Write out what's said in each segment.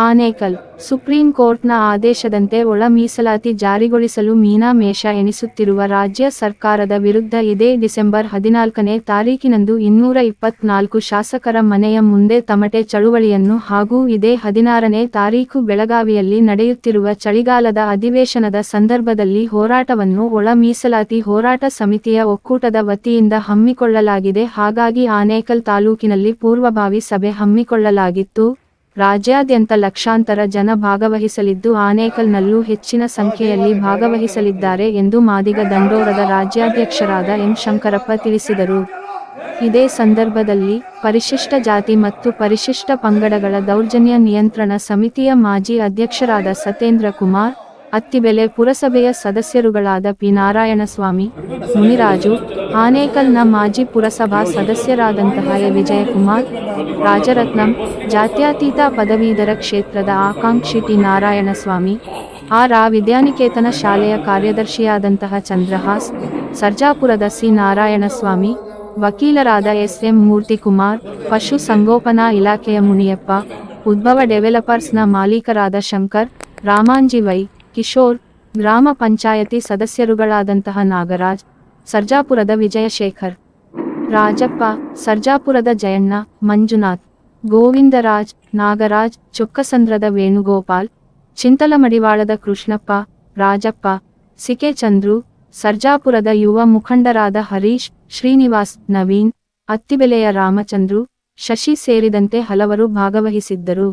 Anekal supreme ಕೋರ್ಟ್ನ ಆದೇಶದಂತೆ ಒಳ ಮೀಸಲಾತಿ ಜಾರಿಗೊಳಿಸಲು ಮೀನಾಮೇಷ ಎಣಿಸುತ್ತಿರುವ ರಾಜ್ಯ ಸರ್ಕಾರದ ವಿರುದ್ಧ ಇದೇ ಡಿಸೆಂಬರ್ 14ನೇ ತಾರೀಕಿನಂದು 224 ಶಾಸಕರ ಮನೆಯ ಮುಂದೆ ತಮಟೆ ಚಳುವಳಿಯನ್ನು ಹಾಗೂ ಇದೇ 16ನೇ ತಾರೀಕು ಬೆಳಗಾವಿಯಲ್ಲಿ ನಡೆಯುತ್ತಿರುವ ಚಳಿಗಾಲದ ಅಧಿವೇಶನದ ಸಂದರ್ಭದಲ್ಲಿ ಹೋರಾಟವನ್ನು ಒಳ ಮೀಸಲಾತಿ ಹೋರಾಟ ಸಮಿತಿಯ ಒಕ್ಕೂಟದ ವತಿಯಿಂದ ಹಮ್ಮಿಕೊಳ್ಳಲಾಗಿದೆ. ಹಾಗಾಗಿ ಆನೇಕಲ್ ತಾಲೂಕಿನಲ್ಲಿ ಪೂರ್ವಭಾವಿ ಸಭೆ ಹಮ್ಮಿಕೊಳ್ಳಲಾಗಿತ್ತು. ರಾಜ್ಯಾದ್ಯಂತ ಲಕ್ಷಾಂತರ ಜನ ಭಾಗವಹಿಸಲಿದ್ದು ಆನೇಕಲ್ನಲ್ಲೂ ಹೆಚ್ಚಿನ ಸಂಖ್ಯೆಯಲ್ಲಿ ಭಾಗವಹಿಸಲಿದ್ದಾರೆ ಎಂದು ಮಾದಿಗ ದಂಡೋರದ ರಾಜ್ಯಾಧ್ಯಕ್ಷರಾದ ಎಂ ಶಂಕರಪ್ಪ ತಿಳಿಸಿದರು. ಇದೇ ಸಂದರ್ಭದಲ್ಲಿ ಪರಿಶಿಷ್ಟ ಜಾತಿ ಮತ್ತು ಪರಿಶಿಷ್ಟ ಪಂಗಡಗಳ ದೌರ್ಜನ್ಯ ನಿಯಂತ್ರಣ ಸಮಿತಿಯ ಮಾಜಿ ಅಧ್ಯಕ್ಷರಾದ ಸತೇಂದ್ರ ಕುಮಾರ್, ಅತ್ತಿಬೆಲೆ ಪುರಸಭೆಯ ಸದಸ್ಯರುಗಳಾದ ಪಿ ನಾರಾಯಣಸ್ವಾಮಿ, ಮುನಿರಾಜು, ಆನೇಕಲ್ನ ಮಾಜಿ ಪುರಸಭಾ ಸದಸ್ಯರಾದಂತಹ ಎ ವಿಜಯಕುಮಾರ್, ರಾಜರತ್ನಂ, ಜಾತ್ಯತೀತ ಪದವೀಧರ ಕ್ಷೇತ್ರದ ಆಕಾಂಕ್ಷಿ ಟಿ ನಾರಾಯಣಸ್ವಾಮಿ, ಆ ವಿದ್ಯಾನಿಕೇತನ ಶಾಲೆಯ ಕಾರ್ಯದರ್ಶಿಯಾದಂತಹ ಚಂದ್ರಹಾಸ್, ಸರ್ಜಾಪುರದ ಸಿ ನಾರಾಯಣಸ್ವಾಮಿ, ವಕೀಲರಾದ ಎಸ್ ಎಂ ಮೂರ್ತಿಕುಮಾರ್, ಪಶು ಸಂಗೋಪನಾ ಇಲಾಖೆಯ ಮುನಿಯಪ್ಪ, ಉದ್ಭವ ಡೆವೆಲಪರ್ಸ್ನ ಮಾಲೀಕರಾದ ಶಂಕರ್, ರಾಮಾಂಜಿ ವೈ, ಕಿಶೋರ್, ಗ್ರಾಮ ಪಂಚಾಯತಿ ಸದಸ್ಯರುಗಳಾದಂತಹ ನಾಗರಾಜ್, ಸರ್ಜಾಪುರದ ವಿಜಯಶೇಖರ್, ರಾಜಪ್ಪ, ಸರ್ಜಾಪುರದ ಜಯಣ್ಣ, ಮಂಜುನಾಥ್, ಗೋವಿಂದರಾಜ್, ನಾಗರಾಜ್, ಚೊಕ್ಕಸಂದ್ರದ ವೇಣುಗೋಪಾಲ್, ಚಿಂತಲಮಡಿವಾಳದ ಕೃಷ್ಣಪ್ಪ, ರಾಜಪ್ಪ, ಸಿಕೆ ಚಂದ್ರು, ಸರ್ಜಾಪುರದ ಯುವ ಮುಖಂಡರಾದ ಹರೀಶ್, ಶ್ರೀನಿವಾಸ್, ನವೀನ್, ಅತ್ತಿಬೆಲೆಯ ರಾಮಚಂದ್ರು, ಶಶಿ ಸೇರಿದಂತೆ ಹಲವರು ಭಾಗವಹಿಸಿದ್ದರು.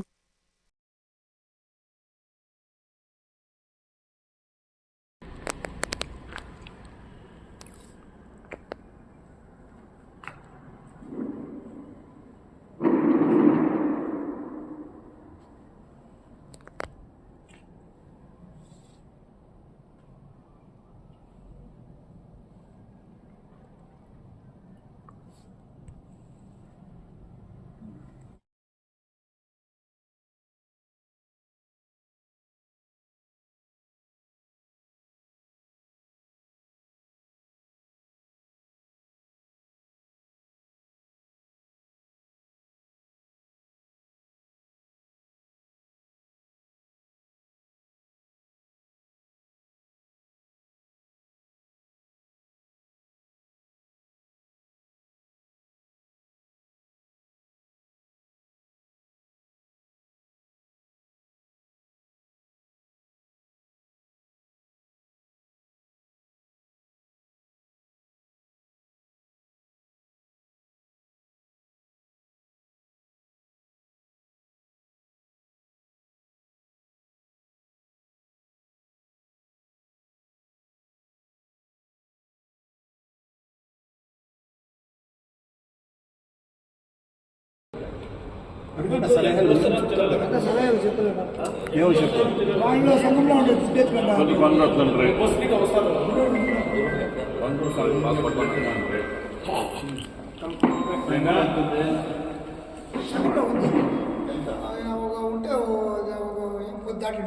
దాటి